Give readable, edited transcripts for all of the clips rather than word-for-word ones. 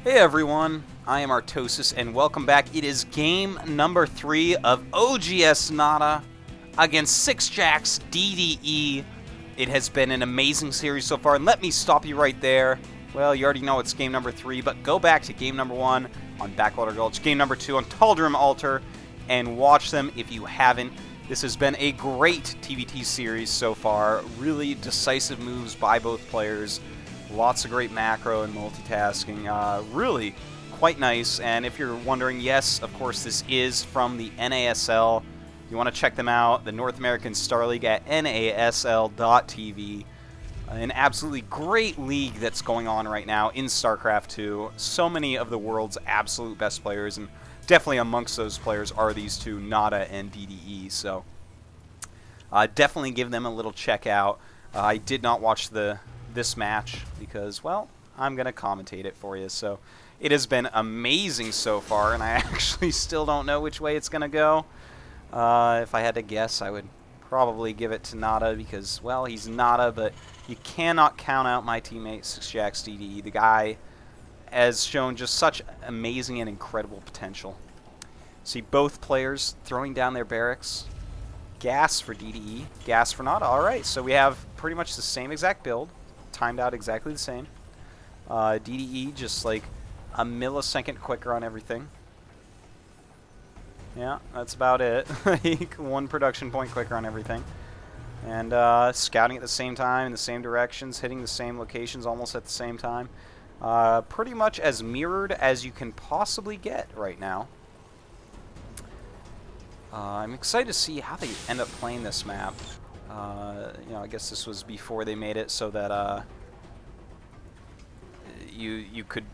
Hey everyone, I am Artosis and welcome back. It is game number 3 of oGsNaDa against sixjaxDDE. It has been an amazing series so far, and let me stop you right there. Well, you already know it's game number 3, but go back to game number 1 on Backwater Gulch, game number 2 on Taldrum Altar, and watch them if you haven't. This has been a great TvT series so far. Really decisive moves by both players. Lots of great macro and multitasking. Really quite nice. And if you're wondering, yes, of course, this is from the NASL. You want to check them out, the North American Star League at nasl.tv. An absolutely great league that's going on right now in StarCraft 2. So many of the world's absolute best players, and definitely amongst those players are these two, NaDa and DDE. So definitely give them a little check out. I did not watch this match because, well, I'm going to commentate it for you. So it has been amazing so far, and I actually still don't know which way it's going to go. If I had to guess, I would probably give it to NaDa because, well, he's NaDa, but you cannot count out my teammate sixjaxDDE. The guy has shown just such amazing and incredible potential. See both players throwing down their barracks. Gas for DDE, gas for NaDa. Alright, so we have pretty much the same exact build. Timed out exactly the same. DDE just like a millisecond quicker on everything. Yeah, that's about it. 1 production point quicker on everything. And scouting at the same time in the same directions, hitting the same locations almost at the same time. Pretty much as mirrored as you can possibly get right now. I'm excited to see how they end up playing this map. You know, I guess this was before they made it so that you could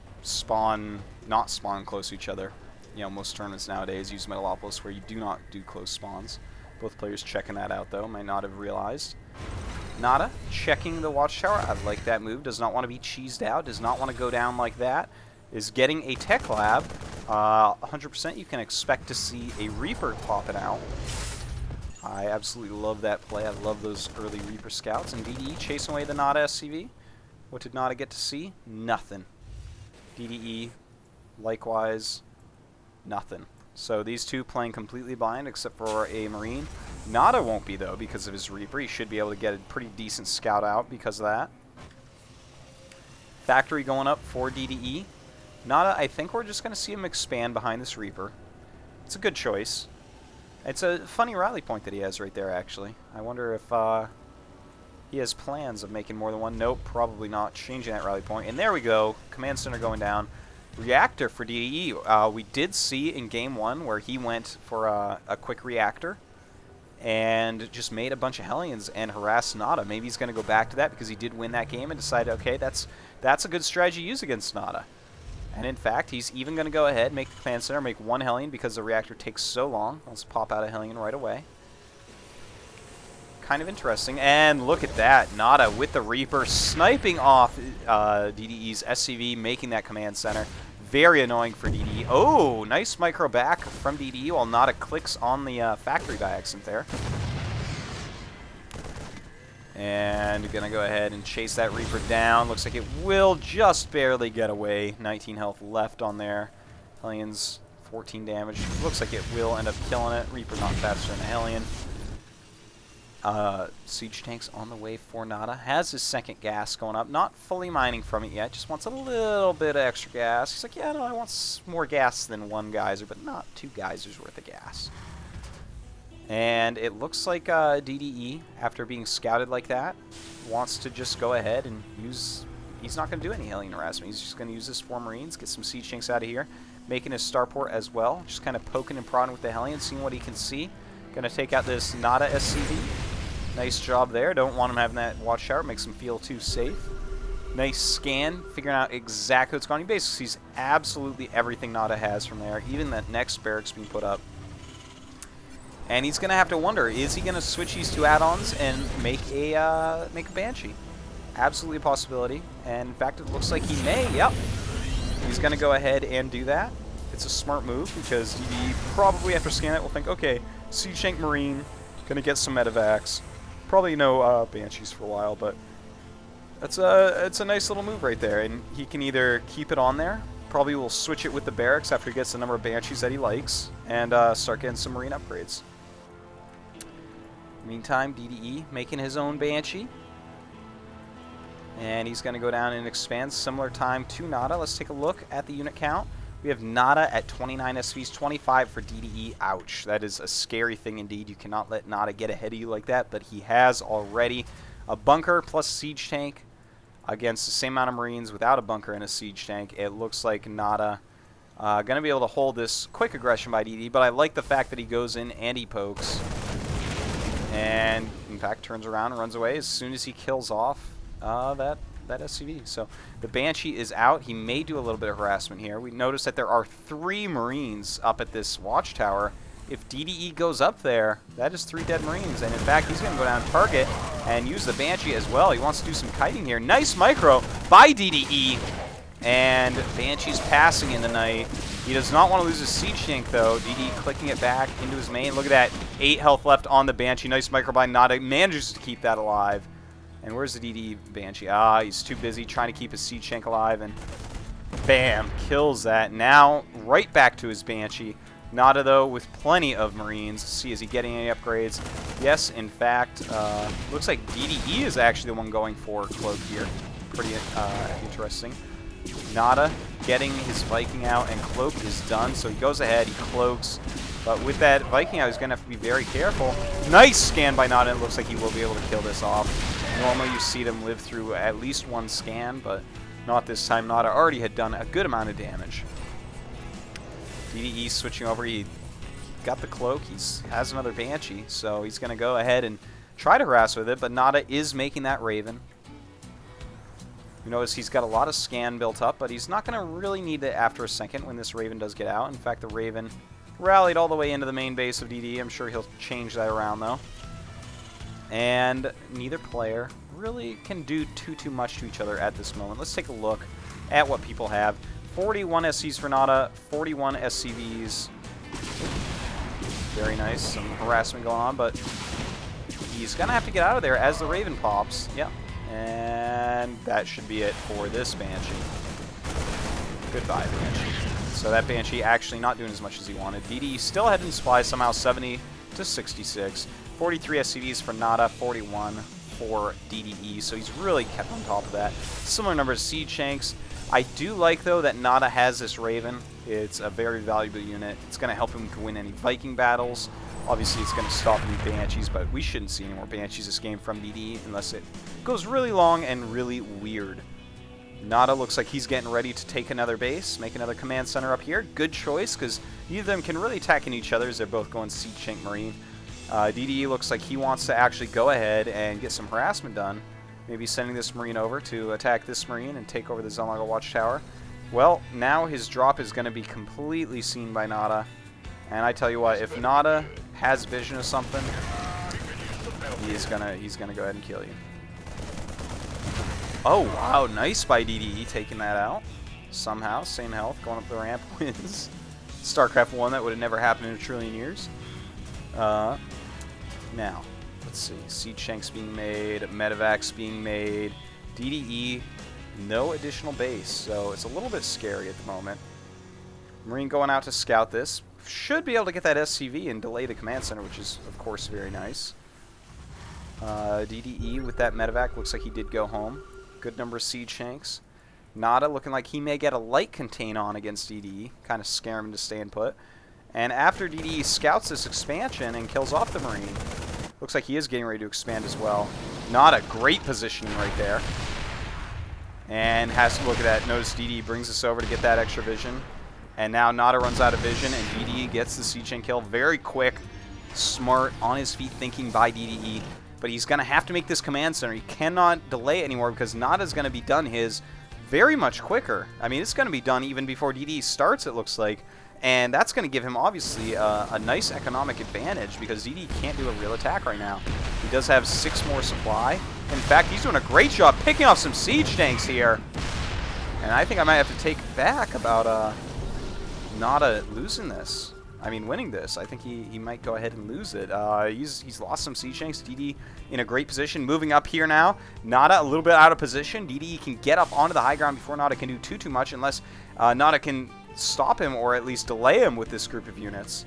not spawn close to each other. You know, most tournaments nowadays use Metalopolis where you do not do close spawns. Both players checking that out though, might not have realized. NaDa checking the watchtower. I like that move. Does not want to be cheesed out. Does not want to go down like that. Is getting a tech lab. 100% you can expect to see a Reaper popping out. I absolutely love that play. I love those early Reaper scouts. And DDE chasing away the NaDa SCV. What did NaDa get to see? Nothing. DDE, likewise, nothing. So these two playing completely blind except for a Marine. NaDa won't be, though, because of his Reaper. He should be able to get a pretty decent scout out because of that. Factory going up for DDE. NaDa, I think we're just going to see him expand behind this Reaper. It's a good choice. It's a funny rally point that he has right there, actually. I wonder if he has plans of making more than one. Nope, probably not. Changing that rally point. And there we go. Command center going down. Reactor for DDE. We did see in game 1 where he went for a quick reactor and just made a bunch of Hellions and harassed NaDa. Maybe he's going to go back to that because he did win that game and decided, okay, that's a good strategy to use against NaDa. And in fact, he's even going to go ahead, make the command center, make 1 Hellion because the reactor takes so long. Let's pop out a Hellion right away. Kind of interesting. And look at that. NaDa with the Reaper sniping off DDE's SCV, making that command center. Very annoying for DDE. Oh, nice micro back from DDE while NaDa clicks on the factory by accident there. And gonna go ahead and chase that Reaper down. Looks like it will just barely get away. 19 health left on there. Hellions, 14 damage. Looks like it will end up killing it. Reaper not faster than a Hellion. Siege tanks on the way for NaDa. Has his second gas going up. Not fully mining from it yet. Just wants a little bit of extra gas. He's like, yeah, no, I want more gas than 1 geyser, but not 2 geysers worth of gas. And it looks like DDE, after being scouted like that, wants to just go ahead and use... He's not going to do any Hellion harassment. He's just going to use his 4 Marines, get some siege tanks out of here, making his starport as well. Just kind of poking and prodding with the Hellion, seeing what he can see. Going to take out this NaDa SCV. Nice job there. Don't want him having that watchtower. Makes him feel too safe. Nice scan, figuring out exactly what's going on. He basically sees absolutely everything NaDa has from there, even that next barracks being put up. And he's going to have to wonder, is he going to switch these 2 add-ons and make a Banshee? Absolutely a possibility. And in fact, it looks like he may. Yep. He's going to go ahead and do that. It's a smart move because DDE probably after scanning it will think, okay, Siege Tank Marine, going to get some medevacs. Probably no Banshees for a while, but it's a nice little move right there. And he can either keep it on there, probably will switch it with the barracks after he gets the number of Banshees that he likes, and start getting some Marine upgrades. Meantime, DDE making his own Banshee. And he's going to go down and expand similar time to NaDa. Let's take a look at the unit count. We have NaDa at 29 SCVs, 25 for DDE. Ouch. That is a scary thing indeed. You cannot let NaDa get ahead of you like that, but he has already a bunker plus siege tank against the same amount of Marines without a bunker and a siege tank. It looks like NaDa going to be able to hold this quick aggression by DDE, but I like the fact that he goes in and he pokes. And, in fact, turns around and runs away as soon as he kills off that SCV. So the Banshee is out. He may do a little bit of harassment here. We notice that there are 3 Marines up at this watchtower. If DDE goes up there, that is 3 dead Marines. And in fact, he's going to go down target and use the Banshee as well. He wants to do some kiting here. Nice micro by DDE. And Banshee's passing in the night. He does not want to lose his siege tank, though. DDE clicking it back into his main. Look at that. 8 health left on the Banshee. Nice micro by NaDa. Manages to keep that alive. And where's the DDE Banshee? Ah, he's too busy trying to keep his siege tank alive. And bam, kills that. Now, right back to his Banshee. NaDa, though, with plenty of Marines. See, is he getting any upgrades? Yes, in fact, looks like DDE is actually the one going for Cloak here. Pretty interesting. NaDa getting his Viking out, and Cloak is done. So he goes ahead, he cloaks. But with that Viking out, he's going to have to be very careful. Nice scan by NaDa. It looks like he will be able to kill this off. Normally you see them live through at least 1 scan, but not this time. NaDa already had done a good amount of damage. DDE switching over. He got the Cloak. He has another Banshee, so he's going to go ahead and try to harass with it, but NaDa is making that Raven. You notice he's got a lot of scan built up, but he's not going to really need it after a second when this Raven does get out. In fact, the Raven rallied all the way into the main base of DDE. I'm sure he'll change that around, though. And neither player really can do too much to each other at this moment. Let's take a look at what people have. 41 SCs for NaDa, 41 SCVs. Very nice. Some harassment going on, but he's going to have to get out of there as the Raven pops. Yep. And that should be it for this Banshee. Goodbye, Banshee. So that Banshee actually not doing as much as he wanted. DDE still had in supply, somehow 70 to 66. 43 SCVs for NaDa, 41 for DDE. So he's really kept on top of that. Similar number of siege tanks. I do like, though, that NaDa has this Raven. It's a very valuable unit. It's going to help him to win any Viking battles. Obviously, it's going to stop any Banshees, but we shouldn't see any more Banshees this game from DDE unless it goes really long and really weird. NaDa looks like he's getting ready to take another base, make another command center up here. Good choice, because neither of them can really attack each other as they're both going siege tank Marine. DDE looks like he wants to actually go ahead and get some harassment done. Maybe sending this Marine over to attack this Marine and take over the Zelnaga Watchtower. Well, now his drop is going to be completely seen by NaDa. And I tell you what, if NaDa has vision of something, he's gonna go ahead and kill you. Oh wow, nice by DDE taking that out. Somehow, same health, going up the ramp wins. StarCraft 1, that would have never happened in a trillion years. Now, let's see. Siege tanks being made, medevacs being made. DDE, no additional base, so it's a little bit scary at the moment. Marine going out to scout this. Should be able to get that SCV and delay the command center, which is, of course, very nice. DDE with that medevac looks like he did go home. Good number of siege tanks. NaDa looking like he may get a light contain on against DDE, kind of scare him into staying put. And after DDE scouts this expansion and kills off the Marine, looks like he is getting ready to expand as well. NaDa, great positioning right there. And has to look at that. Notice DDE brings us over to get that extra vision. And now NaDa runs out of vision, and DDE gets the siege tank kill. Very quick, smart, on his feet thinking by DDE. But he's going to have to make this command center. He cannot delay anymore because NaDa's going to be done his very much quicker. I mean, it's going to be done even before DDE starts, it looks like. And that's going to give him, obviously, a nice economic advantage because DDE can't do a real attack right now. He does have 6 more supply. In fact, he's doing a great job picking off some siege tanks here. And I think I might have to take back about NaDa losing this. I mean, winning this. I think he might go ahead and lose it. He's lost some siege tanks. DDE in a great position. Moving up here now. NaDa a little bit out of position. DDE can get up onto the high ground before NaDa can do too much, unless NaDa can stop him or at least delay him with this group of units.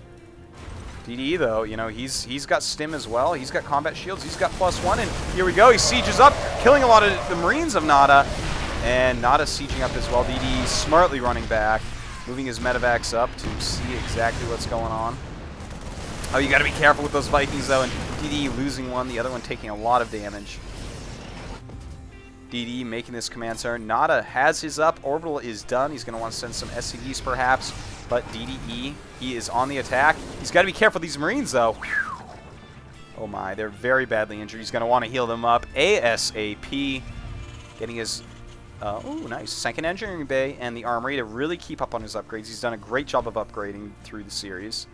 DDE, though, you know, he's got stim as well. He's got combat shields. He's got +1, and here we go. He sieges up, killing a lot of the Marines of NaDa, and NaDa sieging up as well. DDE smartly running back, moving his medevacs up to see exactly what's going on. Oh, you got to be careful with those Vikings, though, and DDE losing one, the other one taking a lot of damage. DDE making this command center. NaDa has his up. Orbital is done. He's going to want to send some SCVs, perhaps. But DDE, he is on the attack. He's got to be careful of these Marines, though. Whew. Oh, my. They're very badly injured. He's going to want to heal them up ASAP. Getting his... oh, nice. Second engineering bay and the armory to really keep up on his upgrades. He's done a great job of upgrading through the series.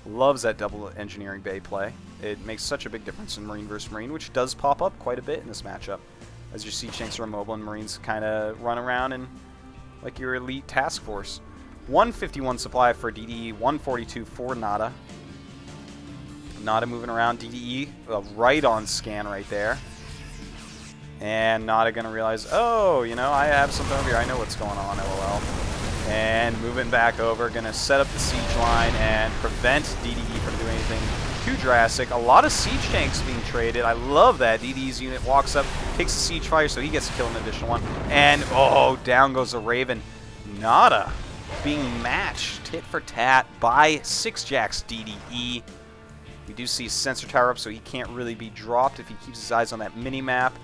Loves that double engineering bay play. It makes such a big difference in Marine versus Marine, which does pop up quite a bit in this matchup. As your siege tanks are immobile and Marines kind of run around and like your elite task force. 151 supply for DDE, 142 for NaDa. NaDa moving around. DDE right on scan right there. And NaDa going to realize, oh, you know, I have something over here. I know what's going on, LOL. And moving back over, going to set up the siege line and prevent DDE from doing anything too drastic. A lot of siege tanks being traded. I love that. DDE's unit walks up, takes the siege fire, so he gets to kill an additional one. And, oh, down goes the Raven. NaDa being matched tit for tat by sixjaxDDE. We do see sensor tower up, so he can't really be dropped if he keeps his eyes on that mini-map.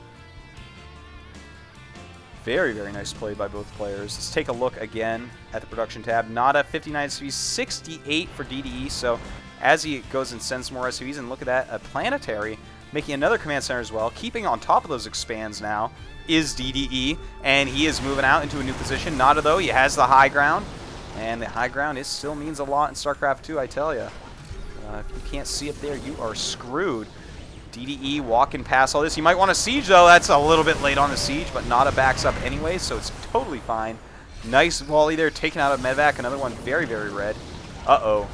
Very, very nice play by both players. Let's take a look again at the production tab. NaDa, 59 SCVs, 68 for DDE, so as he goes and sends more SCVs, and look at that, a planetary, making another command center as well. Keeping on top of those expands now is DDE, and he is moving out into a new position. NaDa, though, he has the high ground, and the high ground still means a lot in StarCraft 2, I tell you. If you can't see it there, you are screwed. DDE walking past all this. You might want to siege, though. That's a little bit late on the siege, but NaDa backs up anyway, so it's totally fine. Nice volley there, taking out a medevac. Another one very, very red. Uh-oh.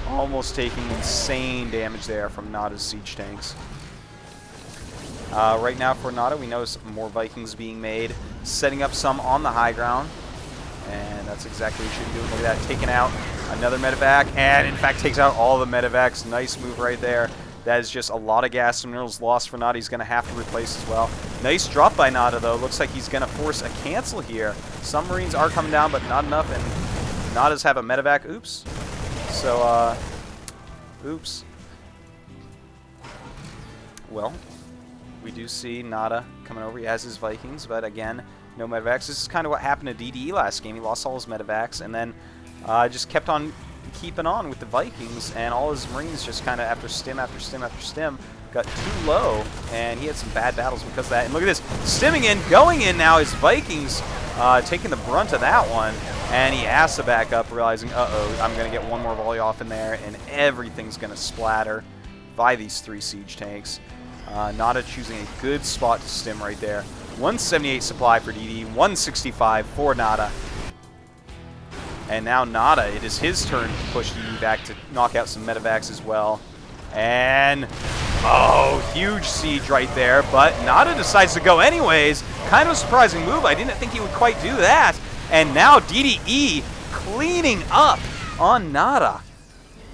Almost taking insane damage there from NaDa's siege tanks. Right now for NaDa, we know some more Vikings being made, setting up some on the high ground. And that's exactly what you should be doing. Look at that, taking out another medevac, and in fact takes out all the medevacs. Nice move right there. That is just a lot of gas and minerals lost for NaDa. He's going to have to replace as well. Nice drop by NaDa, though. Looks like he's going to force a cancel here. Some Marines are coming down, but not enough, and NaDa's have a medevac. Oops. So, oops. Well, we do see NaDa coming over. He has his Vikings, but again, no medevacs. This is kind of what happened to DDE last game. He lost all his medevacs, and then just kept on keeping on with the Vikings, and all his Marines just kind of, after stim after stim after stim, got too low, and he had some bad battles because of that. And look at this, stimming in, going in now, his Vikings taking the brunt of that one, and he has to back up, realizing, uh-oh, I'm going to get one more volley off in there, and everything's going to splatter by these three siege tanks. NaDa choosing a good spot to stim right there. 178 supply for DDE, 165 for NaDa. And now NaDa, it is his turn to push DDE back to knock out some medevacs as well. And, oh, huge siege right there. But NaDa decides to go anyways. Kind of a surprising move. I didn't think he would quite do that. And now DDE cleaning up on NaDa.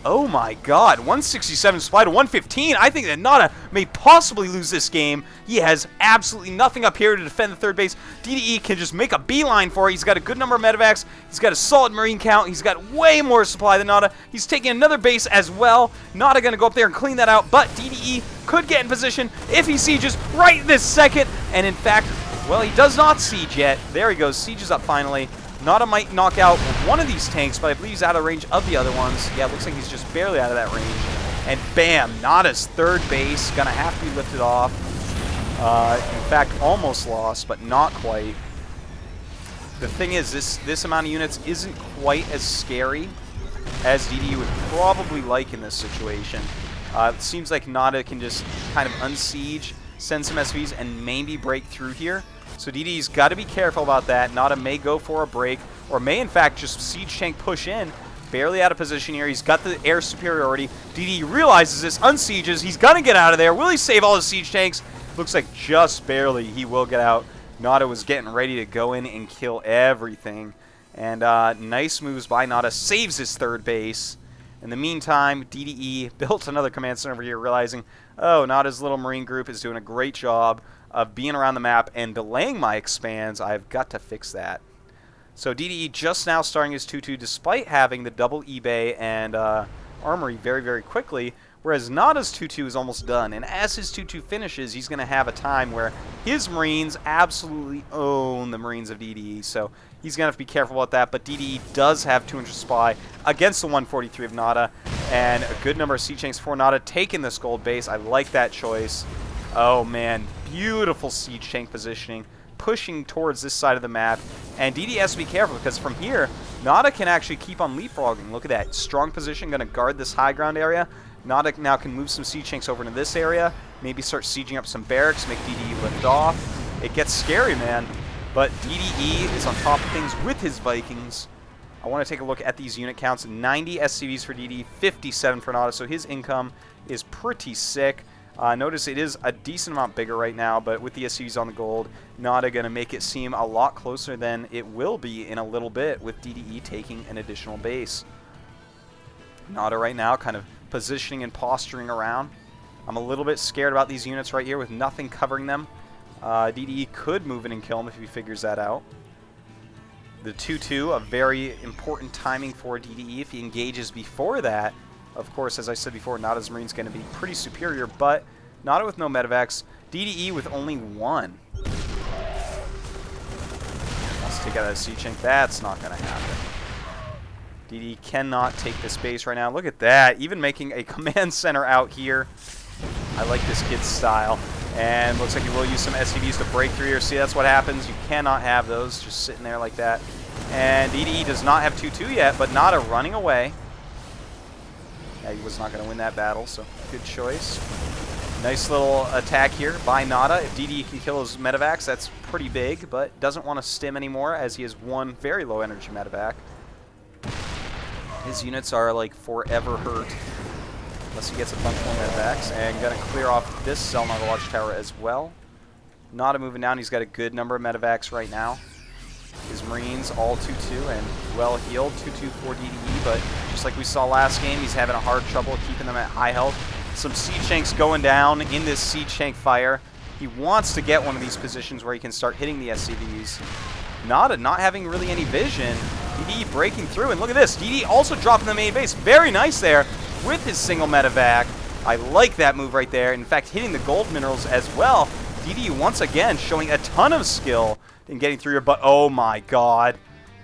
Oh my god, 167 supply to 115. I think that NaDa may possibly lose this game. He has absolutely nothing up here to defend the third base. DDE can just make a beeline for it. He's got a good number of medevacs. He's got a solid Marine count. He's got way more supply than NaDa. He's taking another base as well. NaDa going to go up there and clean that out, but DDE could get in position if he sieges right this second. And in fact, well, he does not siege yet. There he goes, sieges up finally. NaDa might knock out one of these tanks, but I believe he's out of range of the other ones. Yeah, it looks like he's just barely out of that range. And bam, NaDa's third base, gonna have to be lifted off. In fact, almost lost, but not quite. The thing is, this amount of units isn't quite as scary as DDE would probably like in this situation. It seems like NaDa can just kind of unsiege, send some SVs, and maybe break through here. So DDE's got to be careful about that. NaDa may go for a break, or may in fact just siege tank push in. barely out of position here. He's got the air superiority. DDE realizes this, unsieges. He's going to get out of there. Will he save all his siege tanks? Looks like just barely he will get out. NaDa was getting ready to go in and kill everything. And nice moves by NaDa. Saves his third base. In the meantime, DDE built another command center over here, realizing, oh, NaDa's little marine group is doing a great job of being around the map and delaying my expands. I've got to fix that. So DDE just now starting his 2-2 despite having the double eBay and armory very, very quickly, whereas NaDa's 2-2 is almost done. And as his 2-2 finishes, he's going to have a time where his Marines absolutely own the Marines of DDE. So he's going to have to be careful about that. But DDE does have 200 supply against the 143 of NaDa, and a good number of siege tanks for NaDa taking this gold base. I like that choice. Oh, man. Beautiful siege tank positioning, pushing towards this side of the map, and DDE has to be careful because from here, NaDa can actually keep on leapfrogging. Look at that. Strong position, going to guard this high ground area. NaDa now can move some siege tanks over into this area, maybe start sieging up some barracks, make DDE lift off. It gets scary, man, but DDE is on top of things with his Vikings. I want to take a look at these unit counts. 90 SCVs for DDE, 57 for NaDa, so his income is pretty sick. Notice it is a decent amount bigger right now, but with the SCVs on the gold, NaDa going to make it seem a lot closer than it will be in a little bit with DDE taking an additional base. NaDa right now kind of positioning and posturing around. I'm a little bit scared about these units right here with nothing covering them. DDE could move in and kill him if he figures that out. The 2-2, a very important timing for DDE. If he engages before that, of course, as I said before, NaDa's Marine's going to be pretty superior, but NaDa with no medevacs, DDE with only 1. Let's take out that siege tank. That's not going to happen. DDE cannot take this base right now. Look at that. Even making a command center out here. I like this kid's style. And looks like he will use some SCVs to break through here. See, that's what happens. You cannot have those just sitting there like that. And DDE does not have 2-2 yet, but NaDa running away. Yeah, he was not going to win that battle, so good choice. Nice little attack here by NaDa. If DDE can kill his medevacs, that's pretty big, but doesn't want to stim anymore as he has one very low energy medevac. His units are like forever hurt unless he gets a bunch more medevacs, and going to clear off this Selnaga Watchtower as well. NaDa moving down. He's got a good number of medevacs right now. His Marines all 2-2 and well healed, 2-2 for DDE, but just like we saw last game, he's having a hard trouble keeping them at high health. Some siege tanks going down in this siege tank fire. He wants to get one of these positions where he can start hitting the SCVs. NaDa not having really any vision. DDE breaking through, and look at this. DDE also dropping the main base. Very nice there with his single medevac. I like that move right there. In fact, hitting the gold minerals as well. DDE once again showing a ton of skill in getting through here, but oh my god.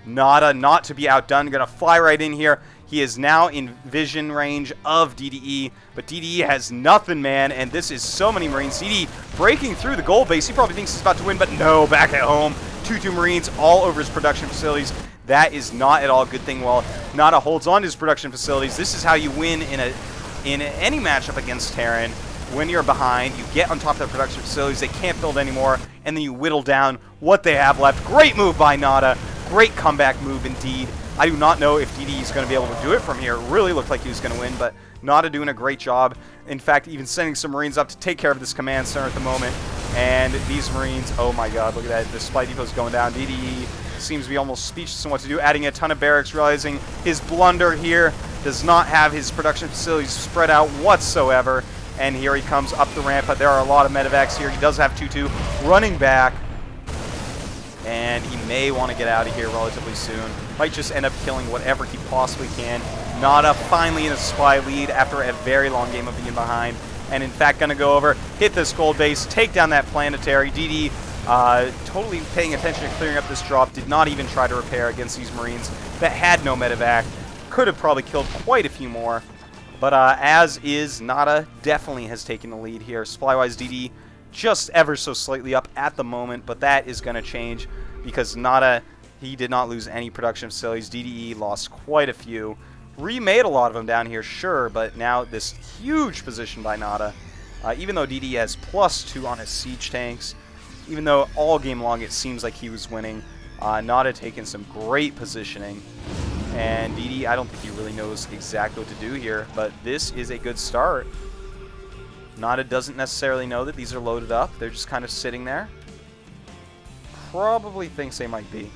NaDa not to be outdone. Gonna fly right in here. He is now in vision range of DDE, but DDE has nothing, man, and this is so many Marines. DDE breaking through the gold base. He probably thinks he's about to win, but no, back at home. 2-2 Marines all over his production facilities. That is not at all a good thing. While NaDa holds on to his production facilities, this is how you win in any matchup against Terran. When you're behind, you get on top of their production facilities, they can't build anymore, and then you whittle down what they have left. Great move by NaDa. Great comeback move indeed. I do not know if DDE is going to be able to do it from here. It really looked like he was going to win, but NaDa doing a great job. In fact, even sending some Marines up to take care of this command center at the moment. And these Marines, oh my god, look at that. The supply depot's going down. DDE seems to be almost speechless on what to do, adding a ton of barracks, realizing his blunder here does not have his production facilities spread out whatsoever. And here he comes up the ramp, but there are a lot of medevacs here. He does have 2-2 running back. And he may want to get out of here relatively soon. Might just end up killing whatever he possibly can. NaDa finally in a supply lead after a very long game of being behind. And in fact, going to go over, hit this gold base, take down that planetary. DDE totally paying attention to clearing up this drop. Did not even try to repair against these Marines that had no medevac. Could have probably killed quite a few more. But as is, NaDa definitely has taken the lead here. Supply-wise, DDE just ever so slightly up at the moment, but that is going to change because NaDa, he did not lose any production facilities. DDE lost quite a few. Remade a lot of them down here, sure, but now this huge position by NaDa. Even though DDE has +2 on his siege tanks, even though all game long it seems like he was winning, NaDa taking some great positioning. And DDE, I don't think he really knows exactly what to do here, but this is a good start. NaDa doesn't necessarily know that these are loaded up. They're just kind of sitting there. Probably thinks they might be.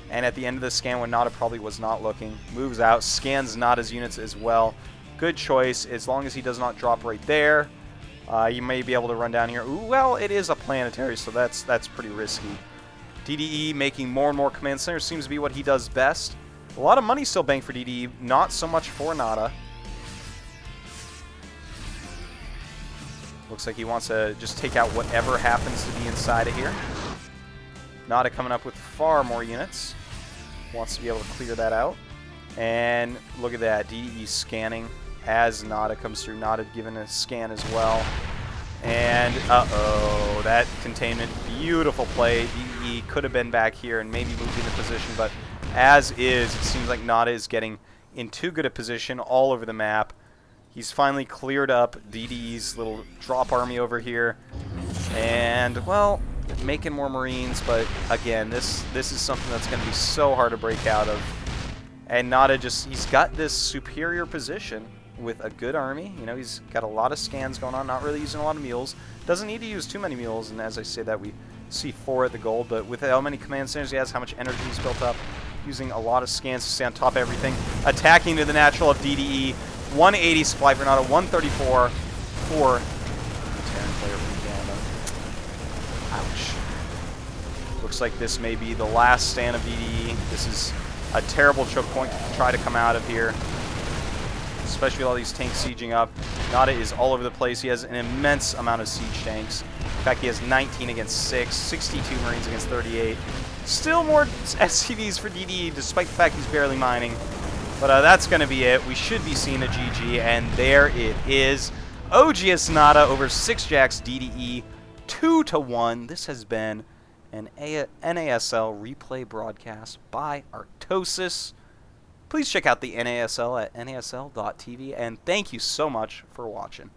And at the end of the scan, when NaDa probably was not looking, moves out, scans NaDa's units as well. Good choice, as long as he does not drop right there. You may be able to run down here. Ooh, well, it is a planetary, so that's pretty risky. DDE making more and more command centers seems to be what he does best. A lot of money still banked for DDE, not so much for NaDa. Looks like he wants to just take out whatever happens to be inside of here. NaDa coming up with far more units. Wants to be able to clear that out. And look at that, DDE scanning as NaDa comes through. NaDa giving a scan as well. And, uh-oh, that containment, beautiful play. DDE could have been back here and maybe moved into position, but as is, it seems like NaDa is getting in too good a position all over the map. He's finally cleared up DDE's little drop army over here. And, well, making more Marines, but again, this is something that's going to be so hard to break out of. And NaDa he's got this superior position with a good army. You know, he's got a lot of scans going on, not really using a lot of mules. Doesn't need to use too many mules, and as I say that, we see 4 at the gold, but with how many command centers he has, how much energy he's built up, using a lot of scans to stay on top of everything. Attacking to the natural of DDE. 180 supply for NaDa, 134 for Terran player from Canada. Ouch. Looks like this may be the last stand of DDE. This is a terrible choke point to try to come out of here, especially with all these tanks sieging up. NaDa is all over the place. He has an immense amount of siege tanks. In fact, he has 19 against 6, 62 Marines against 38. Still more SCVs for DDE, despite the fact he's barely mining. But that's going to be it. We should be seeing a GG, and there it is. oGsNaDa over sixjaxDDE, 2-1. This has been an NASL replay broadcast by Artosis. Please check out the NASL at nasl.tv, and thank you so much for watching.